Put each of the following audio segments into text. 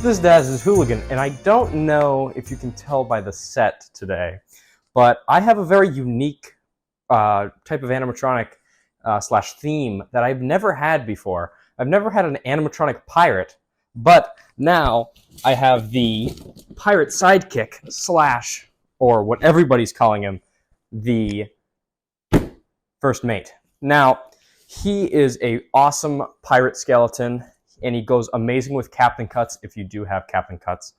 this Daz's Hooligan, and I don't know if you can tell by the set today, but I have a very unique type of animatronic slash theme that I've never had before. I've never had an animatronic pirate, but now I have the pirate sidekick slash, or what everybody's calling him, the first mate. Now, he is a awesome pirate skeleton, and he goes amazing with Captain Cuts if you do have Captain Cuts.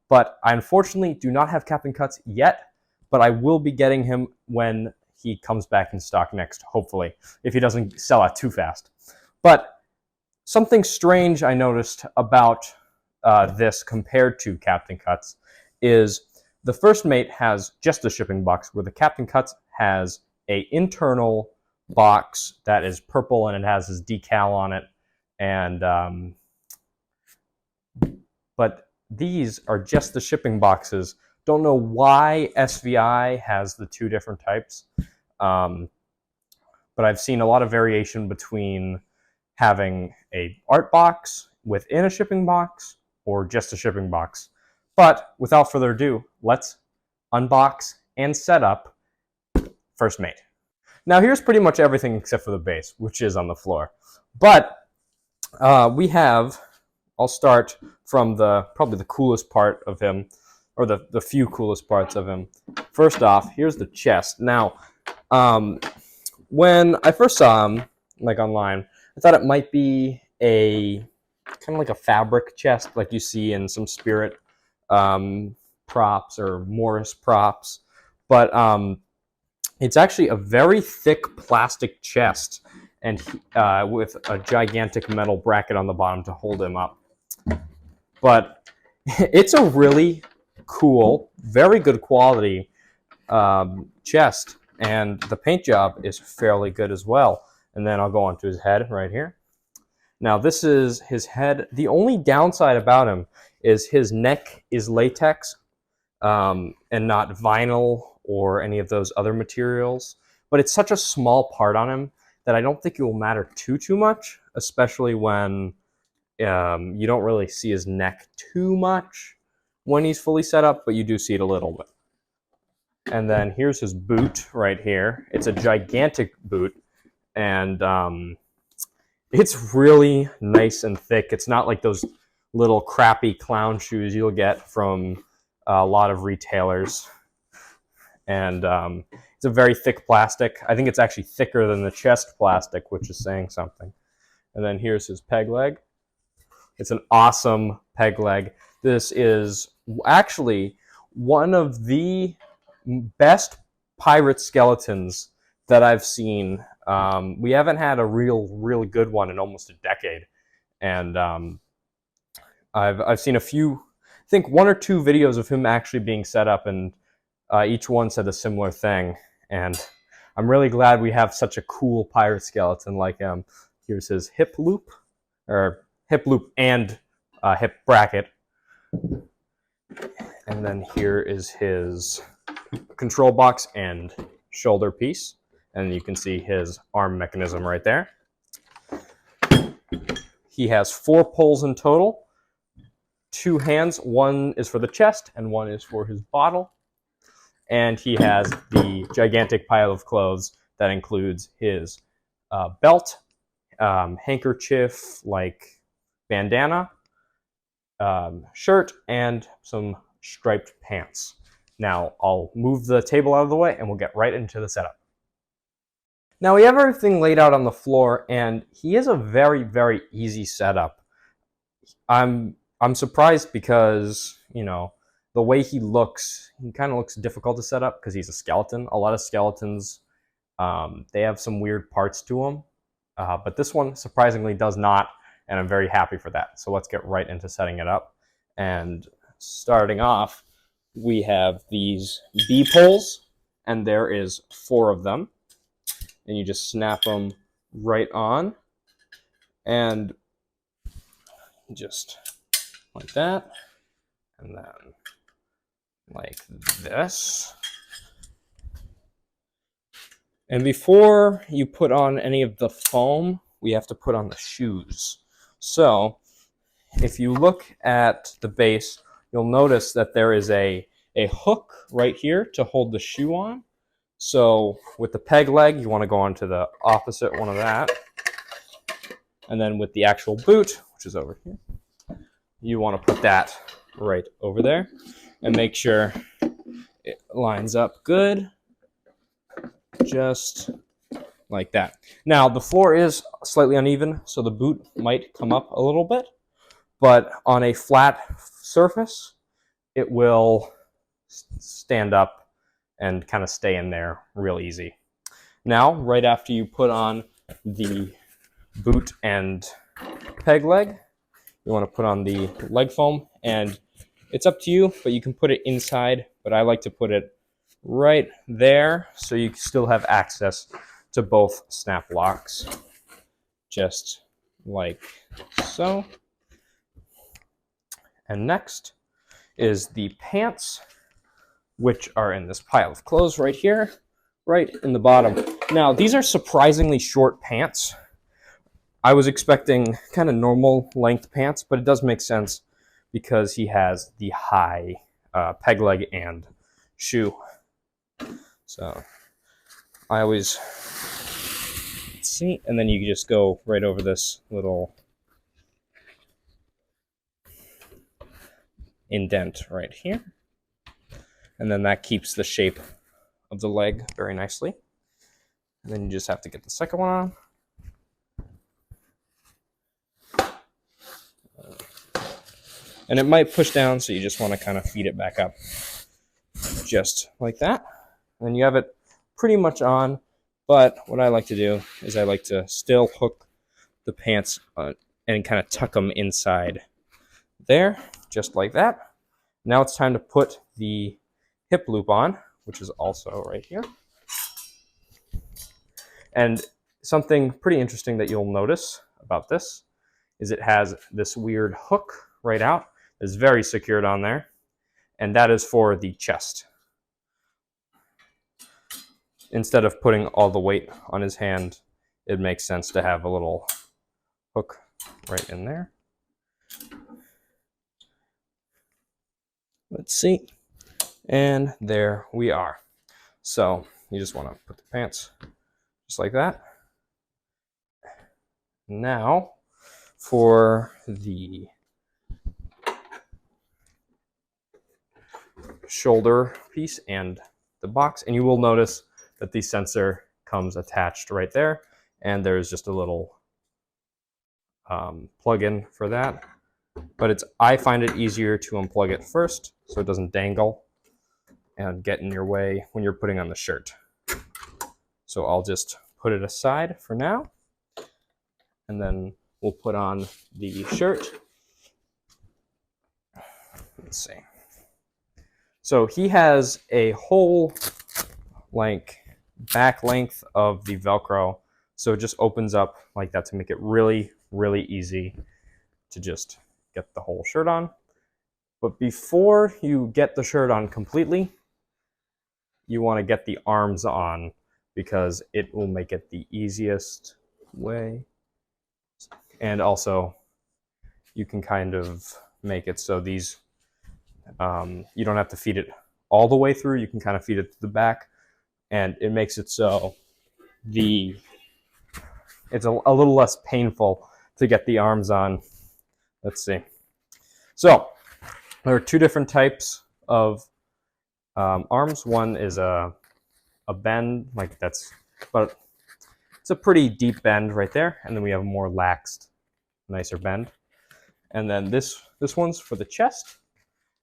But I unfortunately do not have Captain Cuts yet, but I will be getting him when he comes back in stock next, hopefully, if he doesn't sell out too fast. But something strange I noticed about this compared to Captain Cuts is the first mate has just a shipping box, where the Captain Cuts has an internal box that is purple and it has his decal on it. And but these are just the shipping boxes. Don't know why SVI has the two different types, but I've seen a lot of variation between having a art box within a shipping box or just a shipping box. But without further ado, let's unbox and set up First Mate. Now here's pretty much everything except for the base, which is on the floor. But we have, I'll start from probably the coolest part of him, or the few coolest parts of him. First off, here's the chest. Now, when I first saw him, like online, I thought it might be a kind of like a fabric chest, like you see in some Spirit props or Morris props. But it's actually a very thick plastic chest, and with a gigantic metal bracket on the bottom to hold him up. But it's a really cool, very good quality chest, and the paint job is fairly good as well. And then I'll go on to his head right here. Now this is his head. The only downside about him is his neck is latex and not vinyl or any of those other materials. But it's such a small part on him that I don't think it will matter too much, especially when you don't really see his neck too much when he's fully set up, but you do see it a little bit. And then here's his boot right here. It's a gigantic boot, and it's really nice and thick. It's not like those little crappy clown shoes you'll get from a lot of retailers. And it's a very thick plastic. I think it's actually thicker than the chest plastic, which is saying something. And then here's his peg leg. It's an awesome peg leg. This is actually one of the best pirate skeletons that I've seen. We haven't had a really good one in almost a decade. And I've seen a few, I think 1 or 2 videos of him actually being set up, and each one said a similar thing, and I'm really glad we have such a cool pirate skeleton like him. Here's his hip loop, and hip bracket. And then here is his control box and shoulder piece, and you can see his arm mechanism right there. He has 4 poles in total, 2 hands. One is for the chest and one is for his bottle. And he has the gigantic pile of clothes that includes his belt, handkerchief, like bandana, shirt, and some striped pants. Now, I'll move the table out of the way and we'll get right into the setup. Now, we have everything laid out on the floor, and he is a very easy setup. I'm surprised because, you know, the way he looks, he kind of looks difficult to set up because he's a skeleton. A lot of skeletons, they have some weird parts to them, but this one surprisingly does not, and I'm very happy for that. So let's get right into setting it up. And starting off, we have these B-poles, and there is 4 of them. And you just snap them right on, and just like that, and then like this. And before you put on any of the foam, we have to put on the shoes. So if you look at the base, you'll notice that there is a hook right here to hold the shoe on. So with the peg leg, you want to go onto the opposite one of that. And then with the actual boot, which is over here, you want to put that right over there and make sure it lines up good, just like that. Now, the floor is slightly uneven, so the boot might come up a little bit, but on a flat surface, it will stand up and kind of stay in there real easy. Now, right after you put on the boot and peg leg, you want to put on the leg foam, and it's up to you, but you can put it inside, but I like to put it right there so you still have access to both snap locks, just like so. And next is the pants, which are in this pile of clothes right here, right in the bottom. Now, these are surprisingly short pants. I was expecting kind of normal length pants, but it does make sense because he has the high peg leg and shoe. So I always see, and then you just go right over this little indent right here. And then that keeps the shape of the leg very nicely. And then you just have to get the second one on. And it might push down, so you just want to kind of feed it back up. Just like that. And you have it pretty much on, but what I like to do is I like to still hook the pants and kind of tuck them inside there, just like that. Now it's time to put the hip loop on, which is also right here. And something pretty interesting that you'll notice about this is it has this weird hook right out. It's very secured on there, and that is for the chest. Instead of putting all the weight on his hand, it makes sense to have a little hook right in there. Let's see. And there we are. So you just want to put the pants just like that. Now for the shoulder piece and the box, and you will notice that the sensor comes attached right there, and there's just a little plug-in for that. But I find it easier to unplug it first so it doesn't dangle and get in your way when you're putting on the shirt. So I'll just put it aside for now, and then we'll put on the shirt. Let's see. So he has a whole back length of the Velcro, so it just opens up like that to make it really, really easy to just get the whole shirt on. But before you get the shirt on completely, you want to get the arms on because it will make it the easiest way. And also, you can kind of make it so these, you don't have to feed it all the way through. You can kind of feed it to the back, and it makes it so it's a little less painful to get the arms on. Let's see. So there are two different types of arms. One is a bend, like that's, but it's a pretty deep bend right there, and then we have a more laxed, nicer bend. And then this one's for the chest,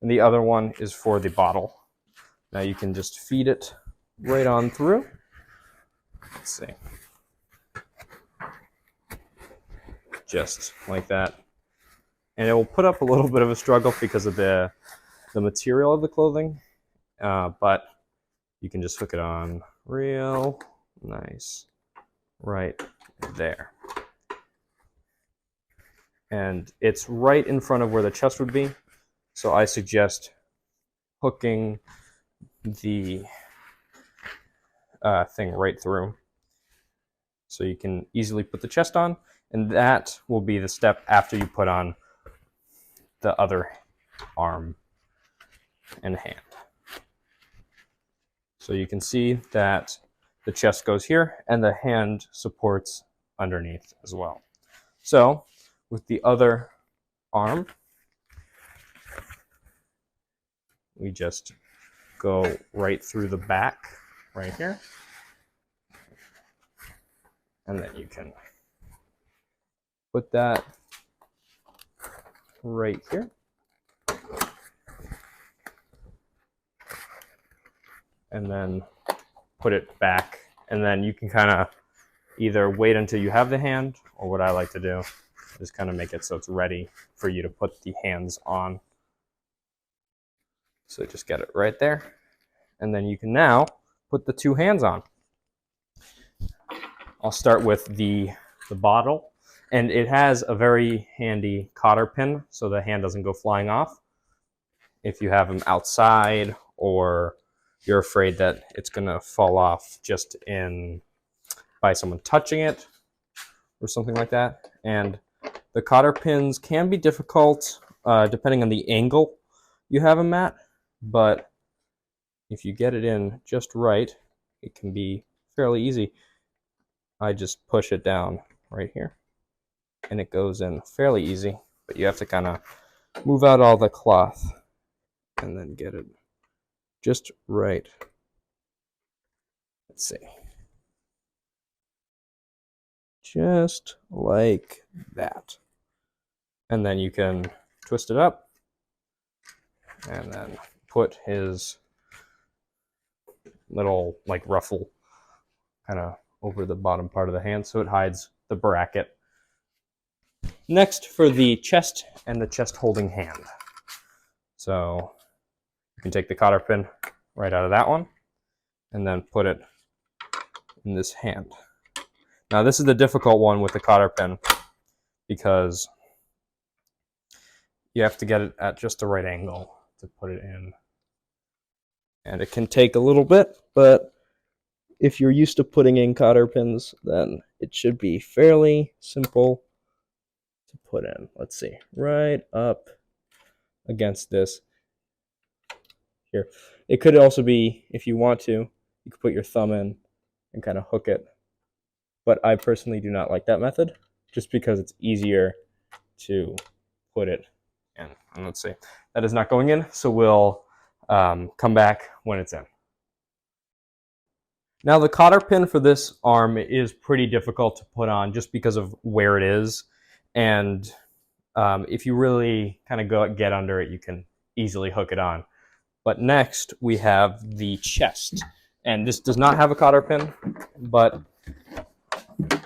and the other one is for the bottle. Now you can just feed it right on through. Let's see. Just like that. And it will put up a little bit of a struggle because of the material of the clothing, but you can just hook it on real nice right there. And it's right in front of where the chest would be, so I suggest hooking the thing right through so you can easily put the chest on, and that will be the step after you put on the other arm and hand. So you can see that the chest goes here and the hand supports underneath as well. So with the other arm, we just go right through the back right here. And then you can put that right here. And then put it back. And then you can kind of either wait until you have the hand, or what I like to do is kind of make it so it's ready for you to put the hands on. So just get it right there. And then you can now put the two hands on. I'll start with the bottle. And it has a very handy cotter pin so the hand doesn't go flying off. If you have them outside or you're afraid that it's going to fall off just by someone touching it or something like that. And the cotter pins can be difficult depending on the angle you have them at, but if you get it in just right, it can be fairly easy. I just push it down right here and it goes in fairly easy, but you have to kind of move out all the cloth and then get it just right. Let's see. Just like that. And then you can twist it up and then put his little like ruffle kind of over the bottom part of the hand so it hides the bracket. Next, for the chest and the chest holding hand. So you can take the cotter pin right out of that one and then put it in this hand. Now this is the difficult one with the cotter pin because you have to get it at just the right angle to put it in. And it can take a little bit, but if you're used to putting in cotter pins, then it should be fairly simple to put in. Let's see, right up against this here. It could also be, if you want to, you could put your thumb in and kind of hook it. But I personally do not like that method, just because it's easier to put it in. And let's see, that is not going in, so we'll come back when it's in. Now the cotter pin for this arm is pretty difficult to put on just because of where it is. And if you really kind of get under it, you can easily hook it on. But next we have the chest. And this does not have a cotter pin, but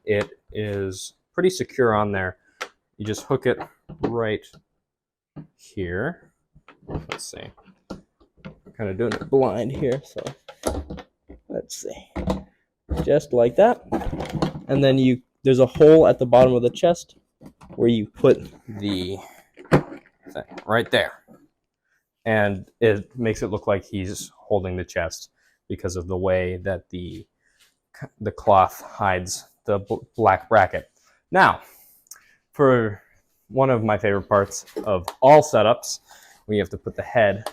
it is pretty secure on there. You just hook it right here. Let's see. I'm kind of doing it blind here, so let's see. Just like that. And then there's a hole at the bottom of the chest where you put the thing right there. And it makes it look like he's holding the chest because of the way that the cloth hides the black bracket. Now, for one of my favorite parts of all setups, we have to put the head,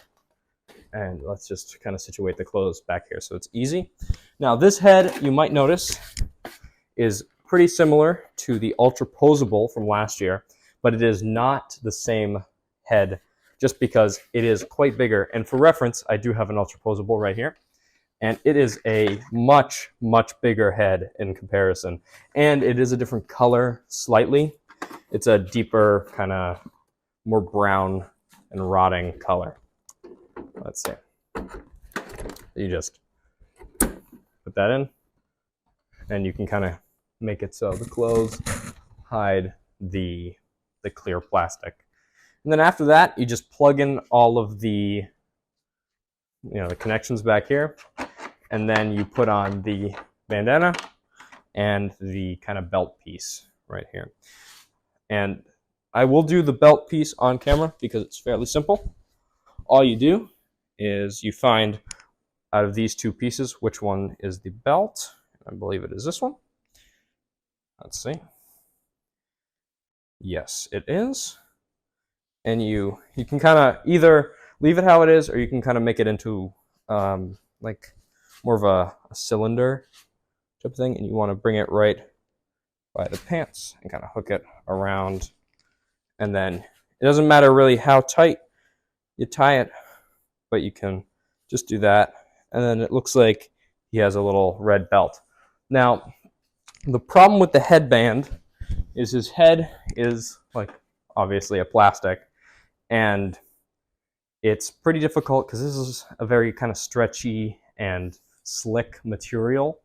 and let's just kind of situate the clothes back here so it's easy. Now this head, you might notice, is pretty similar to the Ultra Posable from last year, but it is not the same head just because it is quite bigger. And for reference, I do have an Ultra Posable right here, and it is a much, much bigger head in comparison. And it is a different color slightly. It's a deeper, kind of more brown and rotting color. Let's see. You just put that in, and you can kind of make it so the clothes hide the clear plastic. And then after that, you just plug in all of the connections back here, and then you put on the bandana and the kind of belt piece right here. And I will do the belt piece on camera because it's fairly simple. All you do is you find out of these two pieces which one is the belt. I believe it is this one. Let's see. Yes, it is. and you can kind of either leave it how it is, or you can kind of make it into like more of a cylinder type of thing, and you want to bring it right by the pants and kind of hook it around, and then it doesn't matter really how tight you tie it, but you can just do that, and then it looks like he has a little red belt. Now, the problem with the headband is his head is like obviously a plastic, and it's pretty difficult because this is a very kind of stretchy and slick material,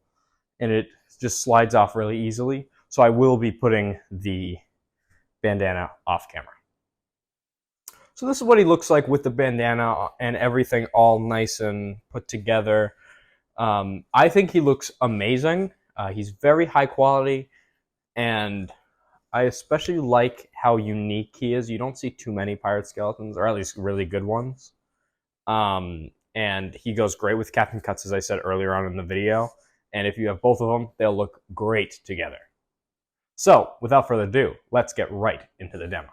and it just slides off really easily. So I will be putting the bandana off camera. So this is what he looks like with the bandana and everything all nice and put together. I think he looks amazing. He's very high quality, and I especially like how unique he is. You don't see too many pirate skeletons, or at least really good ones. And he goes great with Captain Cuts, as I said earlier on in the video. And if you have both of them, they'll look great together. So, without further ado, let's get right into the demo.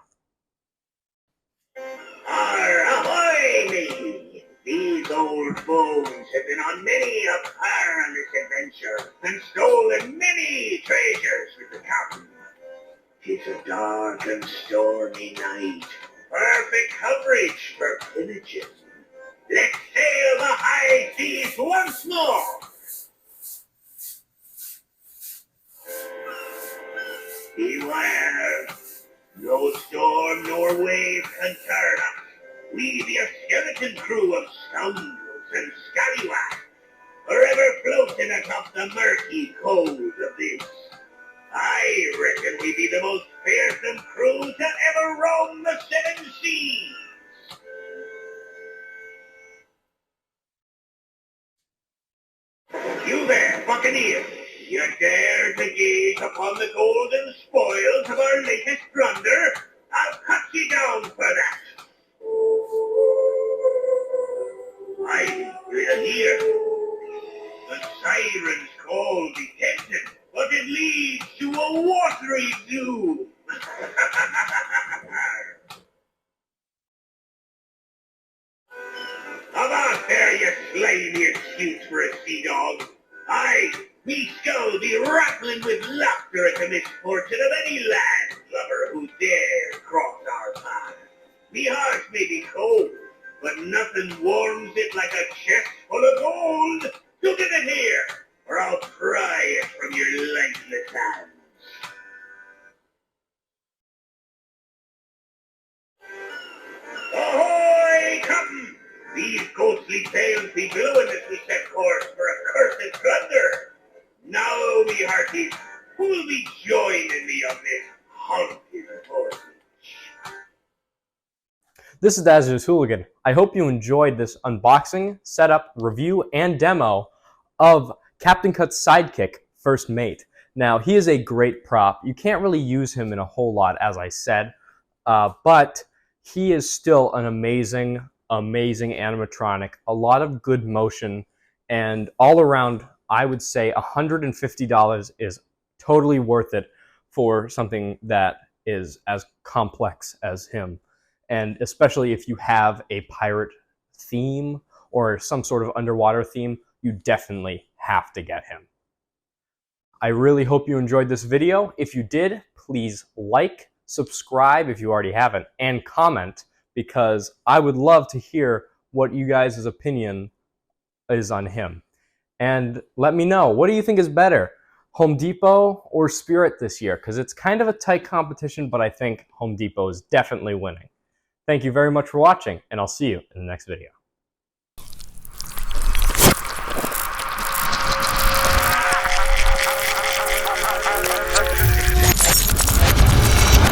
Ahoy, matey! These old bones have been on many a perilous adventure and stolen many treasures with the captain. 'Tis a dark and stormy night, perfect coverage for pillaging. Let's sail the high seas once more. Beware! No storm nor wave can turn us. We be a skeleton crew of scoundrels and scallywags, forever floating atop the murky cold abyss. I reckon we be the most fearsome crew to ever roam the seven seas. You there, buccaneers! You dare to gaze upon the golden spoils of our latest plunder? I'll cut ye down for that. I will hear. The siren's call be tempted, but it leads to a watery doom. Avast there, you slimy excuse for a sea dog. Me skull be rattling with laughter at the misfortune of any landlubber who dare cross our path. Me heart may be cold, but nothing warms it like a chest full of gold. So get it here, or I'll pry it from your lifeless hands. Ahoy, Captain! These ghostly sails be blowing as we set course for a cursed plunder. Now, me hearties, who will be joining me on this haunted voyage? This is Dazzler's Hooligan. I hope you enjoyed this unboxing, setup, review, and demo of Captain Cut's sidekick, First Mate. Now, he is a great prop. You can't really use him in a whole lot, as I said, but he is still an amazing animatronic. A lot of good motion, and all around, I would say $150 is totally worth it for something that is as complex as him. And especially if you have a pirate theme or some sort of underwater theme, you definitely have to get him. I really hope you enjoyed this video. If you did, please like, subscribe if you already haven't, and comment, because I would love to hear what you guys' opinion is on him. And let me know, what do you think is better, Home Depot or Spirit this year? Because it's kind of a tight competition, but I think Home Depot is definitely winning. Thank you very much for watching, and I'll see you in the next video.